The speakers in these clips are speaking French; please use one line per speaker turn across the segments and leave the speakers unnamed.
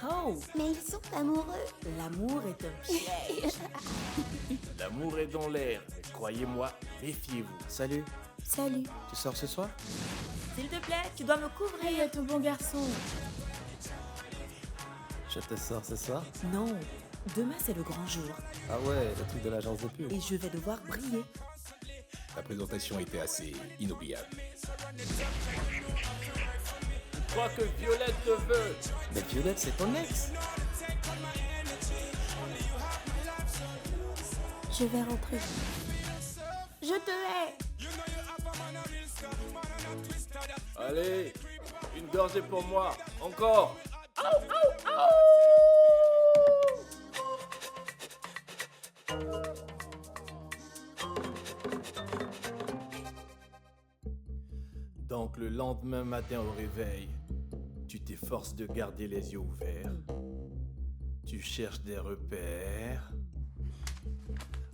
Oh,
Mais ils sont amoureux.
l'amour est un piège.
L'amour est dans l'air, mais croyez-moi, méfiez-vous.
Salut,
Salut.
tu sors ce soir?
S'il te plaît, tu dois me couvrir.
Ton bon garçon.
Je te sors ce soir?
Non, demain c'est le grand jour
Ah ouais, le truc de l'agence de pub.
et je vais devoir briller.
La présentation était assez inoubliable.
Je crois que Violette te veut.
Mais Violette, c'est ton ex.
Je vais rentrer. Je te hais.
Allez, une gorgée pour moi. Encore. Donc le lendemain matin au réveil, tu t'efforces de garder les yeux ouverts. Tu cherches des repères,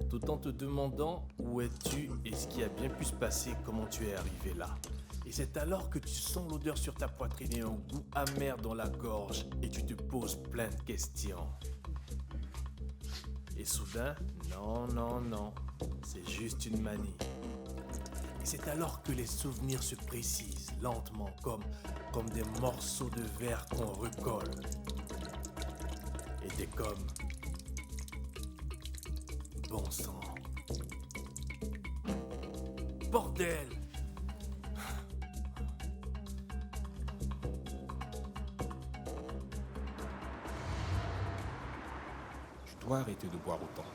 tout en te demandant où es-tu et ce qui a bien pu se passer, comment tu es arrivé là. Et c'est alors que tu sens l'odeur sur ta poitrine et un goût amer dans la gorge et tu te poses plein de questions. Et soudain, non, c'est juste une manie. Et c'est alors que les souvenirs se précisent lentement, comme des morceaux de verre qu'on recolle. Et t'es comme... Bon sang. Bordel!
Tu dois arrêter de boire autant.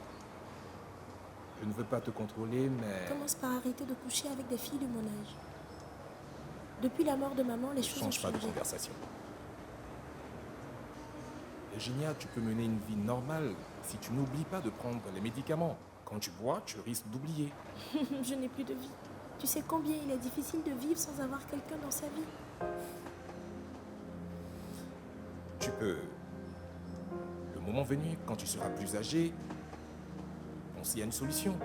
Je ne veux pas te contrôler, mais
Commence par arrêter de coucher avec des filles de mon âge. Depuis la mort de maman, les
ne
choses ont
change pas de
changé.
conversation. Virginia, tu peux mener une vie normale si tu n'oublies pas de prendre les médicaments. Quand tu bois, tu risques d'oublier.
Je n'ai plus de vie. Tu sais combien il est difficile de vivre sans avoir quelqu'un dans sa vie.
Tu peux, le moment venu, quand tu seras plus âgé, penser à une solution.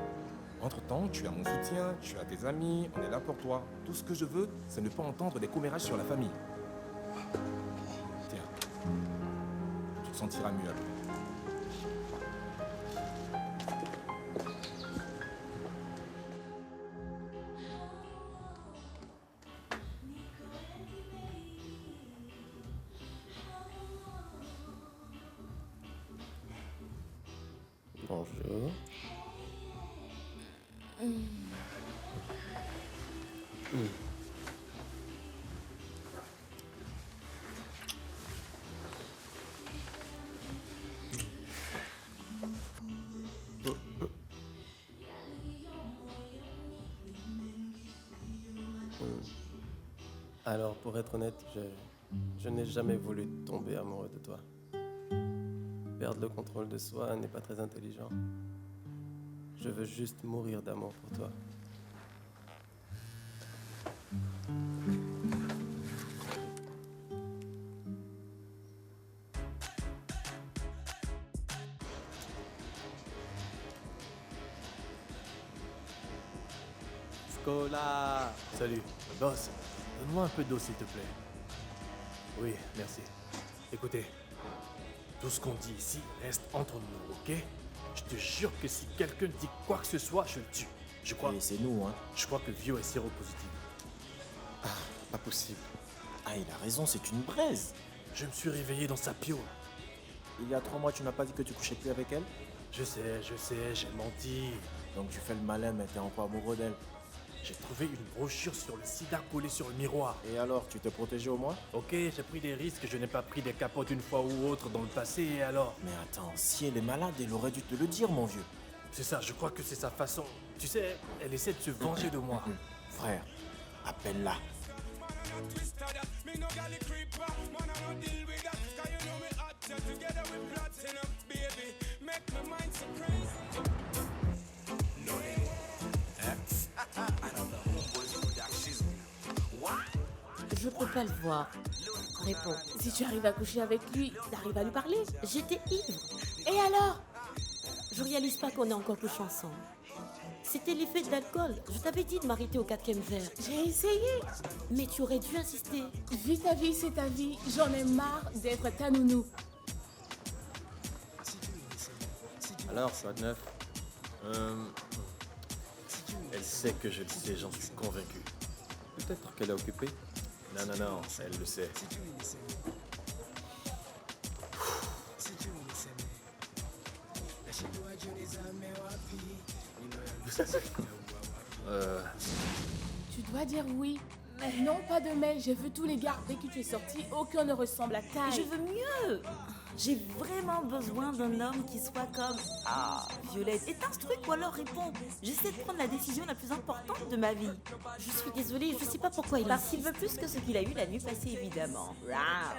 Entre-temps, tu as mon soutien, tu as tes amis, on est là pour toi. Tout ce que je veux, c'est ne pas entendre des commérages sur la famille. Tiens, tu te sentiras mieux après.
Bonjour. Alors, pour être honnête, je n'ai jamais voulu tomber amoureux de toi. Perdre le contrôle de soi n'est pas très intelligent. Je veux juste mourir d'amour pour toi. Scola!
Salut, boss, donne-moi un peu d'eau s'il te plaît. Oui, merci. Écoutez, tout ce qu'on dit ici reste entre nous, ok? Je te jure que si quelqu'un dit quoi que ce soit, je le tue. Je crois que Vio est séropositif.
Pas possible.
Ah, il a raison, c'est une braise.
Je me suis réveillé dans sa pio.
Il y a 3 mois, tu m'as pas dit que tu couchais plus avec elle?
Je sais, j'ai menti.
Donc tu fais le malin, mais t'es encore amoureux d'elle.
J'ai trouvé une brochure sur le sida collée sur le miroir.
Et alors, tu t'es protégé au moins?
Ok, j'ai pris des risques, je n'ai pas pris des capotes une fois ou autre dans le passé, et alors?
Mais attends, si elle est malade, elle aurait dû te le dire, mon vieux.
C'est ça, je crois que c'est sa façon. Tu sais, elle essaie de se venger de moi.
Frère, appelle-la.
Je peux pas le voir. Réponds.
Si tu arrives à coucher avec lui, t'arrives à lui parler.
J'étais ivre. Et alors? Je réalise pas qu'on est encore couché ensemble. C'était l'effet de l'alcool. Je t'avais dit de m'arrêter au 4e verre.
J'ai essayé.
Mais tu aurais dû insister.
Vis ta vie, c'est ta vie. J'en ai marre d'être ta nounou.
Alors, quoi de neuf?
Elle sait que je le sais, j'en suis convaincu.
Peut-être qu'elle est occupée.
Non, non, non, elle le sait.
Tu dois dire oui. Non, pas de mais. J'ai vu tous les gars dès que tu es sorti. Aucun ne ressemble à
Et
Kai.
je veux mieux. J'ai vraiment besoin d'un homme qui soit comme... Ah, Violette, éteins ce truc ou alors réponds. J'essaie de prendre la décision la plus importante de ma vie.
Je suis désolée, je sais pas pourquoi il
Parce
insiste.
qu'il veut plus que ce qu'il a eu la nuit passée, évidemment. Ah.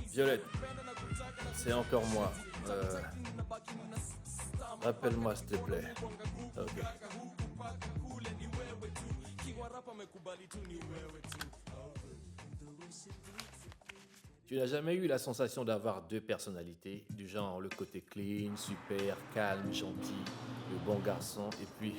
Violette, c'est encore moi. Rappelle-moi, s'il te plaît. Ok. Tu n'as jamais eu la sensation d'avoir deux personnalités, du genre le côté clean, super, calme, gentil, le bon garçon, et puis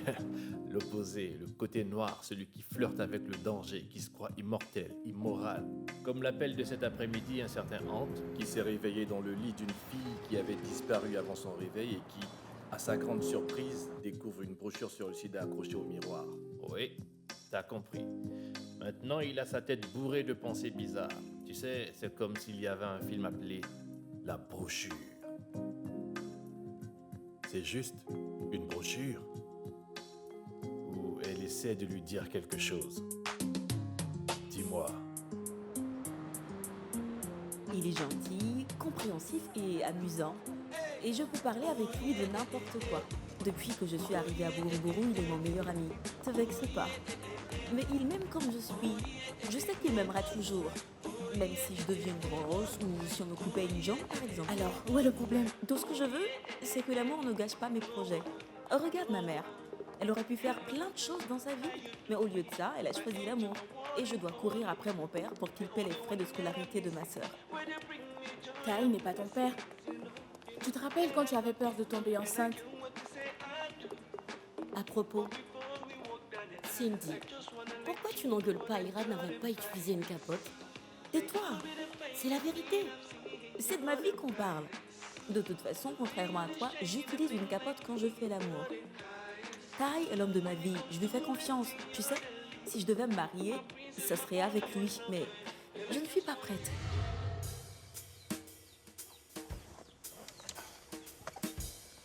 l'opposé, le côté noir, celui qui flirte avec le danger, qui se croit immortel, immoral. Comme l'appelle de cet après-midi un certain Hant, qui s'est réveillé dans le lit d'une fille qui avait disparu avant son réveil et qui, à sa grande surprise, découvre une brochure sur le sida accrochée au miroir. Oui, t'as compris. Maintenant, il a sa tête bourrée de pensées bizarres. Tu sais, c'est comme s'il y avait un film appelé La brochure. C'est juste une brochure où elle essaie de lui dire quelque chose. Dis-moi.
Il est gentil, compréhensif et amusant. Et je peux parler avec lui de n'importe quoi. Depuis que je suis arrivée à Bouroubouron, il est mon meilleur ami. Te vexe pas. Mais il m'aime comme je suis. Je sais qu'il m'aimera toujours. Même si je deviens grosse ou si on me coupait une jambe, par exemple.
Alors, où est le problème?
Tout ce que je veux, c'est que l'amour ne gâche pas mes projets. Regarde ma mère. Elle aurait pu faire plein de choses dans sa vie. Mais au lieu de ça, elle a choisi l'amour. Et je dois courir après mon père pour qu'il paie les frais de scolarité de ma sœur.
Kai n'est pas ton père. Tu te rappelles quand tu avais peur de tomber enceinte?
À propos,
Cindy, pourquoi tu n'engueules pas Ira n'avait pas utilisé une capote?
tais-toi. C'est la vérité. C'est de ma vie qu'on parle. De toute façon, contrairement à toi, j'utilise une capote quand je fais l'amour. Ty est l'homme de ma vie. Je lui fais confiance. Tu sais, si je devais me marier, ça serait avec lui. Mais je ne suis pas prête.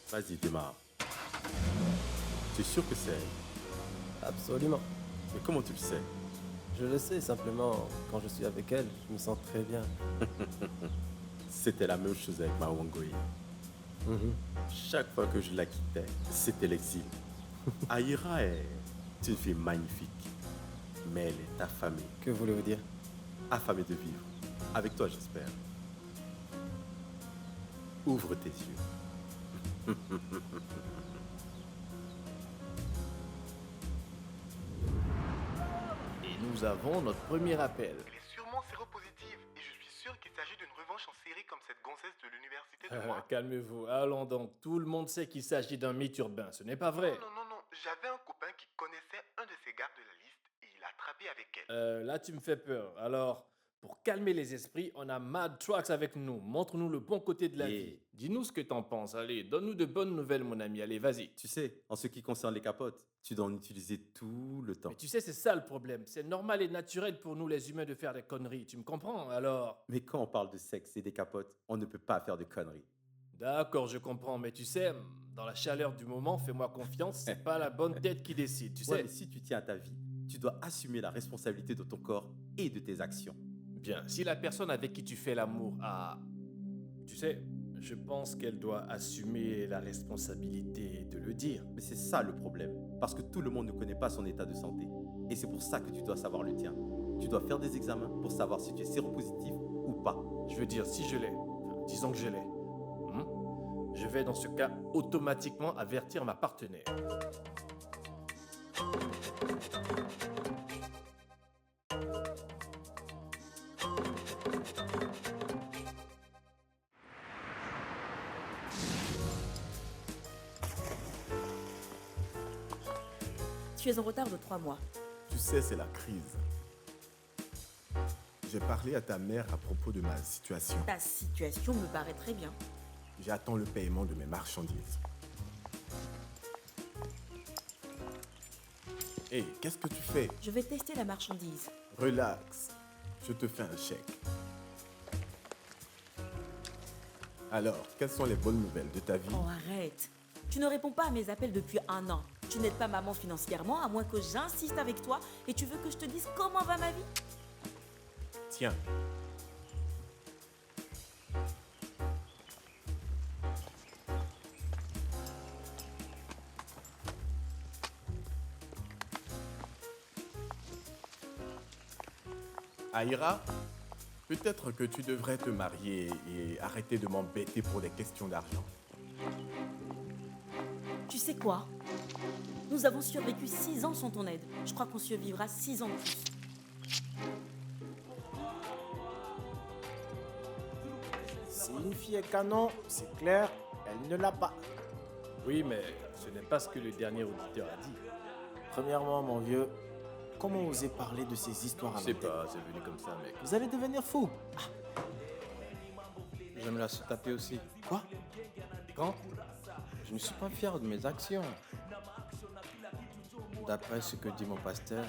Vas-y, démarre. Tu es sûr que c'est elle?
Absolument.
Mais comment tu le sais?
Je le sais, simplement, quand je suis avec elle, je me sens très bien.
C'était la même chose avec Mawangoye. Chaque fois que je la quittais, c'était l'exil. Aïra est une fille magnifique, mais elle est affamée.
Que voulez-vous dire?
Affamée de vivre. Avec toi, j'espère. Ouvre tes yeux.
Et nous avons notre premier appel.
Elle est sûrement séropositive et je suis sûr qu'il s'agit d'une revanche en série comme cette gonzesse de l'université de moi.
Calmez-vous. Allons donc. Tout le monde sait qu'il s'agit d'un mythe urbain. Ce n'est pas vrai.
Non. J'avais un copain qui connaissait un de ces gardes de la liste et il a attrapé avec elle.
Là, tu me fais peur. Alors, pour calmer les esprits, on a Mad Trucks avec nous. Montre-nous le bon côté de la vie. Dis-nous ce que t'en penses. Allez, donne-nous de bonnes nouvelles, mon ami. Allez, vas-y.
Tu sais, en ce qui concerne les capotes, tu dois en utiliser tout le temps.
Mais tu sais, c'est ça le problème. C'est normal et naturel pour nous, les humains, de faire des conneries. Tu me comprends? Alors...
Mais quand on parle de sexe et des capotes, on ne peut pas faire de conneries.
D'accord, je comprends. Mais tu sais, dans la chaleur du moment, fais-moi confiance, c'est pas la bonne tête qui décide, tu sais.
Ouais, mais si tu tiens à ta vie, tu dois assumer la responsabilité de ton corps et de tes actions.
Bien, si la personne avec qui tu fais l'amour a... Tu sais, je pense qu'elle doit assumer la responsabilité de le dire.
Mais c'est ça le problème, parce que tout le monde ne connaît pas son état de santé. Et c'est pour ça que tu dois savoir le tien. Tu dois faire des examens pour savoir si tu es séropositif ou pas.
Je veux dire, si je l'ai, disons que je l'ai, je vais dans ce cas automatiquement avertir ma partenaire.
Tu es en retard de 3 mois.
Tu sais, c'est la crise.
j'ai parlé à ta mère à propos de ma situation.
Ta situation me paraît très bien.
J'attends le paiement de mes marchandises. Hé, qu'est-ce que tu fais?
Je vais tester la marchandise.
Relax. Je te fais un chèque. Alors, quelles sont les bonnes nouvelles de ta vie?
Oh, arrête. Tu ne réponds pas à mes appels depuis 1 an. Tu n'aides pas maman financièrement, à moins que j'insiste avec toi. Et tu veux que je te dise comment va ma vie?
Tiens. Aïra, peut-être que tu devrais te marier et arrêter de m'embêter pour des questions d'argent.
Tu sais quoi? Nous avons survécu 6 ans sans ton aide. Je crois qu'on survivra 6 ans de plus.
Si une fille est canon, c'est clair, elle ne l'a pas.
Oui, mais ce n'est pas ce que le dernier auditeur a dit.
Premièrement, mon vieux, comment oser parler de ces histoires à
Je sais
ma tête?
pas, c'est venu comme ça, mec.
Vous allez devenir fou.
Je me la suis tapée aussi.
Quoi?
Quand? Je ne suis pas fier de mes actions. D'après ce que dit mon pasteur,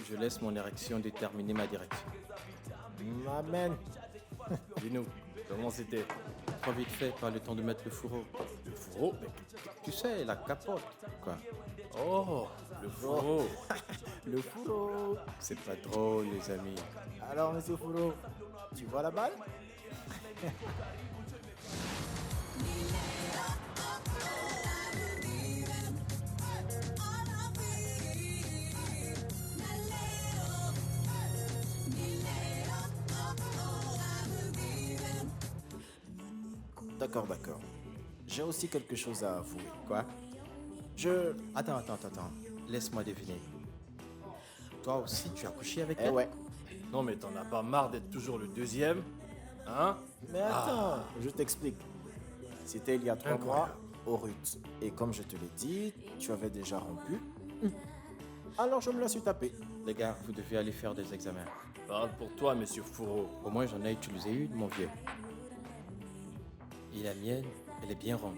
je laisse mon érection déterminer ma direction.
Amen.
Dis-nous, comment c'était?
Pas vite fait, pas le temps de mettre le fourreau.
Le fourreau? Mais...
Tu sais, la capote, quoi.
Oh, le fourreau.
Le fourreau.
C'est pas drôle, les amis.
Alors, monsieur Fourreau, tu vois la balle? D'accord, d'accord. J'ai aussi quelque chose à avouer.
Quoi?
Je...
Attends. Laisse-moi deviner. Toi aussi, tu as couché avec
Eh
elle?
ouais.
Non, mais t'en as pas marre d'être toujours le deuxième? Hein?
Mais attends, je t'explique. C'était il y a 3 mois,
Incroyable.
au RUT. Et comme je te l'ai dit, tu avais déjà rompu. Alors je me la suis tapée.
Les gars, vous devez aller faire des examens.
Parle pour toi, monsieur Fourreau.
Au moins, j'en ai utilisé une, mon vieux. Et la mienne, elle est bien ronde.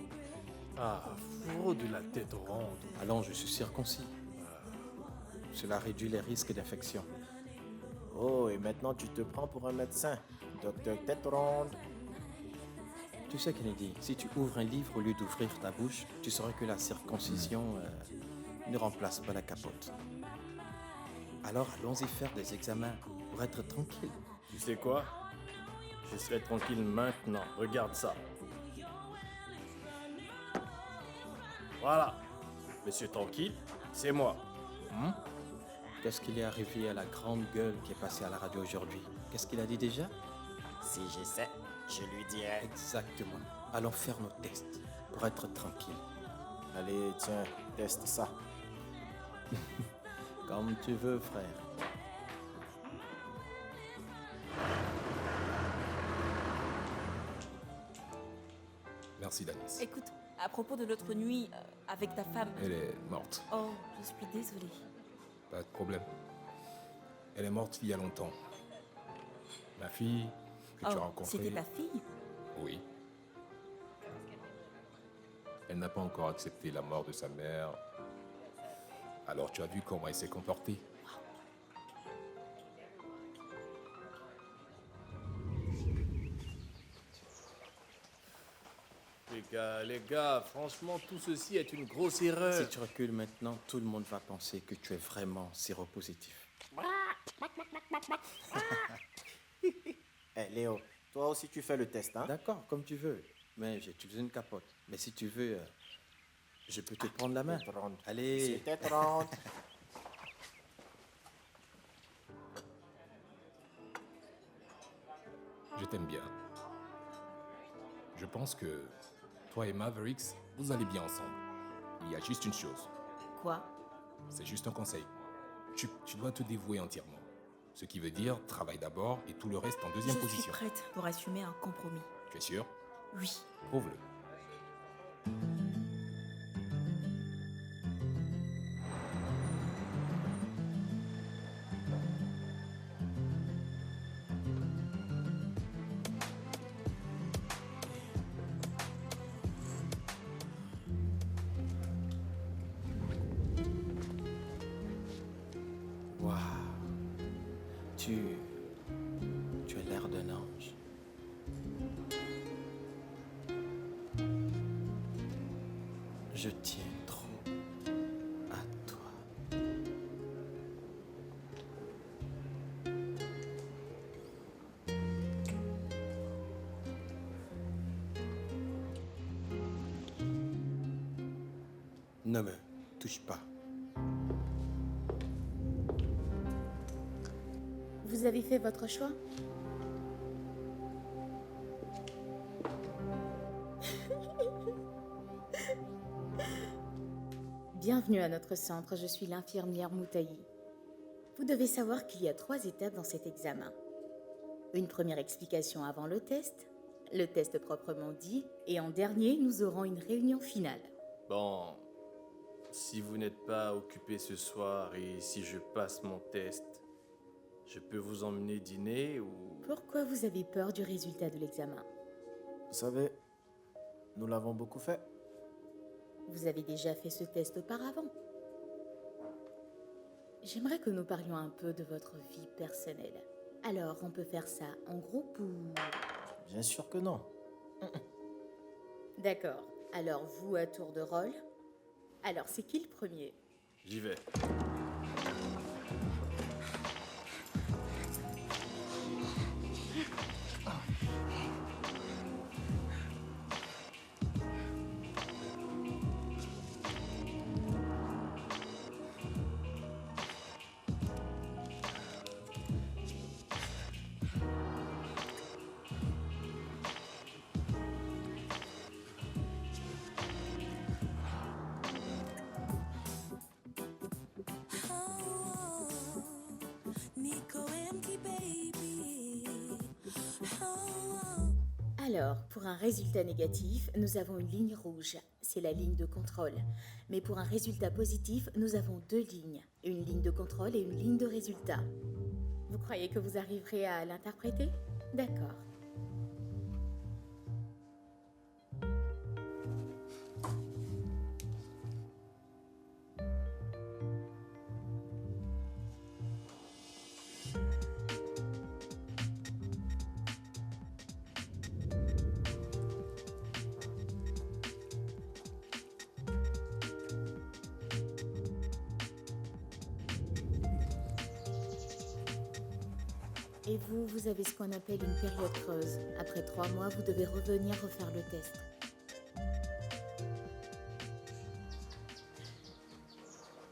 Ah, Fourreau de la tête ronde.
Allons, je suis circoncis. Cela réduit les risques d'infection.
Oh, et maintenant tu te prends pour un médecin. Docteur Tête Ronde.
Tu sais, Kennedy, si tu ouvres un livre au lieu d'ouvrir ta bouche, tu sauras que la circoncision ne remplace pas la capote. Alors, allons-y faire des examens pour être tranquille.
Tu sais quoi? Je serai tranquille maintenant. Regarde ça. Voilà. Monsieur tranquille, c'est moi.
Qu'est-ce qu'il est arrivé à la grande gueule qui est passée à la radio aujourd'hui? Qu'est-ce qu'il a dit déjà?
Si je sais, je lui dirai.
Exactement. Allons faire nos tests pour être tranquille.
Allez, tiens, teste ça.
Comme tu veux, frère.
Merci, Danis.
Écoute, à propos de l'autre nuit avec ta femme...
Elle est morte.
Oh, je suis désolée.
Pas de problème. Elle est morte il y a longtemps. Ma fille que tu as
Oh,
rencontrée.
c'était ta fille?
Oui. Elle n'a pas encore accepté la mort de sa mère. Alors tu as vu comment elle s'est comportée.
Les gars, franchement, tout ceci est une grosse erreur.
Si tu recules maintenant, tout le monde va penser que tu es vraiment séropositif.
Eh Léo, toi aussi tu fais le test, hein?
D'accord, comme tu veux. Mais j'ai utilisé une capote. Mais si tu veux, je peux te prendre la main.
Tête ronde.
Allez.
C'est Tête Ronde.
Je t'aime bien. Je pense que toi et Mavericks, vous allez bien ensemble. Il y a juste une chose.
Quoi?
C'est juste un conseil. Tu dois te dévouer entièrement. Ce qui veut dire travaille d'abord et tout le reste en deuxième
Je suis
position.
prête pour assumer un compromis.
Tu es sûr?
Oui.
Prouve-le.
Tu... Tu as l'air d'un ange. Je tiens trop à toi.
Ne me touche pas.
Vous avez fait votre choix? Bienvenue à notre centre, je suis l'infirmière Moutayi. Vous devez savoir qu'il y a 3 étapes dans cet examen. Une première explication avant le test proprement dit, et en dernier, nous aurons une réunion finale.
Bon, si vous n'êtes pas occupé ce soir et si je passe mon test, je peux vous emmener dîner ou...
Pourquoi vous avez peur du résultat de l'examen?
Vous savez, nous l'avons beaucoup fait.
Vous avez déjà fait ce test auparavant. J'aimerais que nous parlions un peu de votre vie personnelle. Alors, on peut faire ça en groupe ou...
Bien sûr que non.
D'accord. Alors, vous à tour de rôle. Alors, c'est qui le premier?
J'y vais.
Alors, pour un résultat négatif, nous avons une ligne rouge. C'est la ligne de contrôle. Mais pour un résultat positif, nous avons 2 lignes. Une ligne de contrôle et une ligne de résultat. Vous croyez que vous arriverez à l'interpréter? D'accord. Et vous, vous avez ce qu'on appelle une période creuse. Après 3 mois, vous devez revenir refaire le test.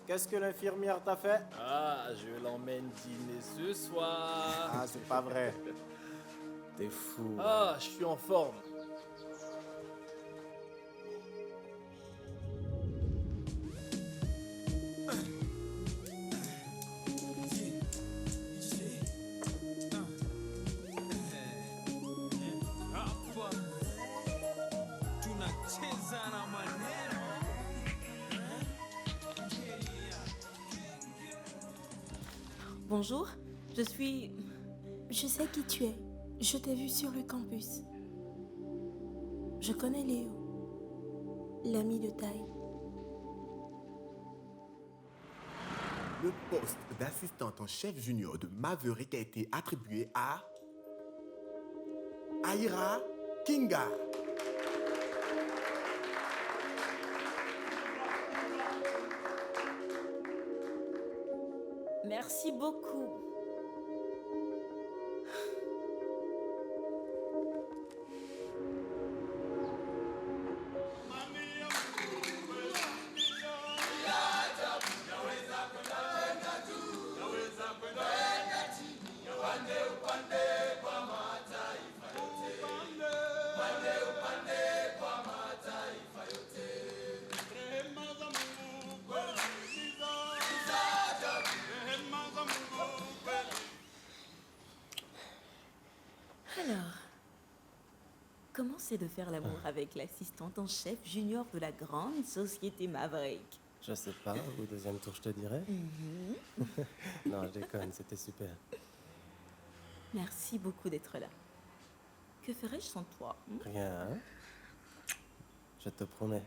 Qu'est-ce que l'infirmière t'a fait?
Ah, je l'emmène dîner ce soir.
Ah, c'est pas vrai. T'es fou.
Ah, je suis en forme.
Bonjour, je suis...
Je sais qui tu es. Je t'ai vu sur le campus. Je connais Léo, l'ami de taille.
Le poste d'assistante en chef junior de Maverick a été attribué à Aira Kinga.
Merci beaucoup. Alors, comment c'est de faire l'amour avec l'assistante en chef junior de la grande société Maverick?
Je sais pas, au deuxième tour je te dirai. Non, je déconne, c'était super.
Merci beaucoup d'être là. Que ferais-je sans toi?
Rien, hein? Je te promets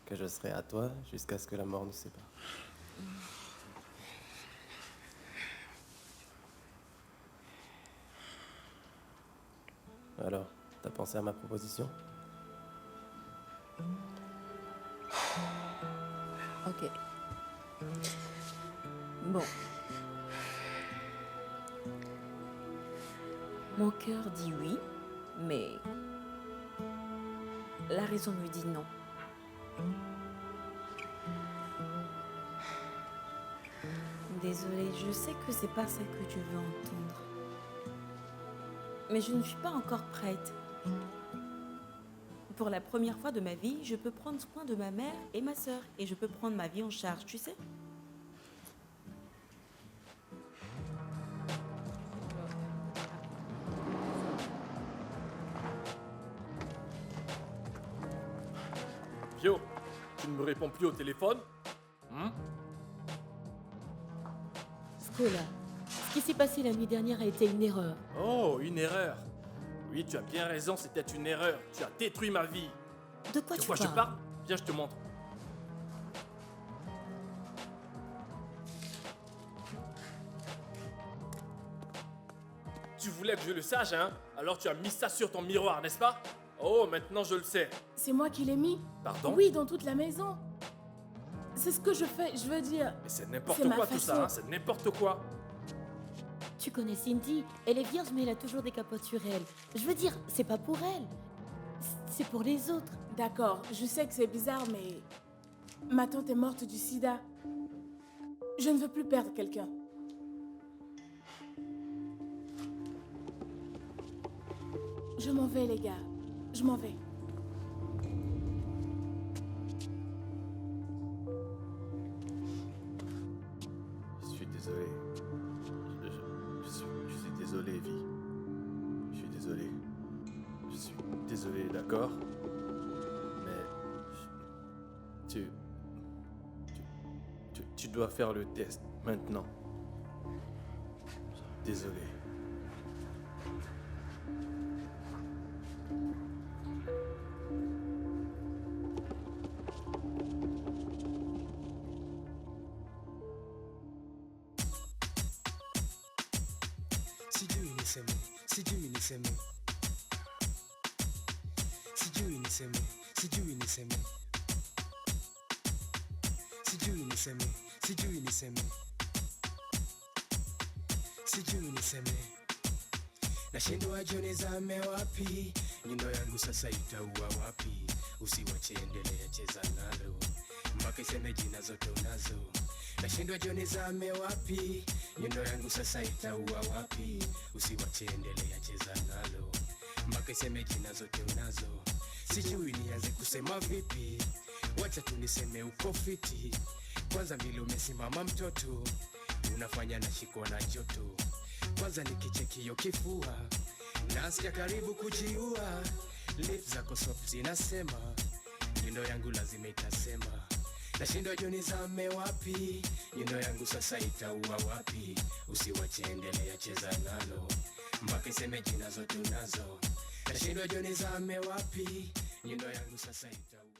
que je serai à toi jusqu'à ce que la mort nous sépare. Alors, t'as pensé à ma proposition?
Ok. Bon. Mon cœur dit oui, mais la raison me dit non. Désolée, je sais que c'est pas ça que tu veux entendre. Mais je ne suis pas encore prête. Pour la première fois de ma vie, je peux prendre soin de ma mère et ma sœur et je peux prendre ma vie en charge, tu sais?
Pio, tu ne me réponds plus au téléphone?
Scola, ce qui s'est passé la nuit dernière a été une erreur.
Oh, une erreur. Oui, tu as bien raison, c'était une erreur. Tu as détruit ma vie.
De quoi
De
tu
quoi je
parles?
parle? Viens, je te montre. Tu voulais que je le sache, hein? Alors tu as mis ça sur ton miroir, n'est-ce pas? Oh, maintenant je le sais.
C'est moi qui l'ai mis.
Pardon?
Oui, dans toute la maison. C'est ce que je fais, je veux dire.
Mais c'est n'importe
C'est ma
quoi tout ça,
façon.
hein? C'est n'importe quoi.
Tu connais Cindy, elle est vierge mais elle a toujours des capotes sur elle. Je veux dire, c'est pas pour elle. C'est pour les autres.
D'accord, je sais que c'est bizarre, mais ma tante est morte du sida. Je ne veux plus perdre quelqu'un. Je m'en vais, les gars. Je m'en vais.
Je suis désolé. Je suis désolé, Vi. Je suis désolé. Je suis désolé, d'accord? Mais tu dois faire le test maintenant. Désolé.
Sijui niseme, sijui niseme, sijui niseme, sijui niseme, sijui niseme, sijui niseme. Nashindwa jioni zame wapi, nyundo yangu sasa itaua wapi? Usiwache endelea, cheza nalo mpaka iseme jina zote unazo. Nashindwa jioni zame wapi, nyundo yangu sasa itaua wapi? Usiwache endelea, cheza nalo mpaka iseme jina zote unazo. Sijui nianze kusema vipi, wacha tu niseme uko fiti. Kwanza vile umesimama mtoto, unafanya nashikwa na joto. Kwanza nikichekio kifua, nasikia karibu kujiua. Lips zako soft zinasema, nyundo yangu lazima itasema. Nashindwa jioni zame wapi, nyundo yangu sasa itaua wapi? Usiwache endelea, cheza nalo mpaka iseme jina zote unazo. Nashindwa jioni zame wapi, nyundo yangu sasa itaua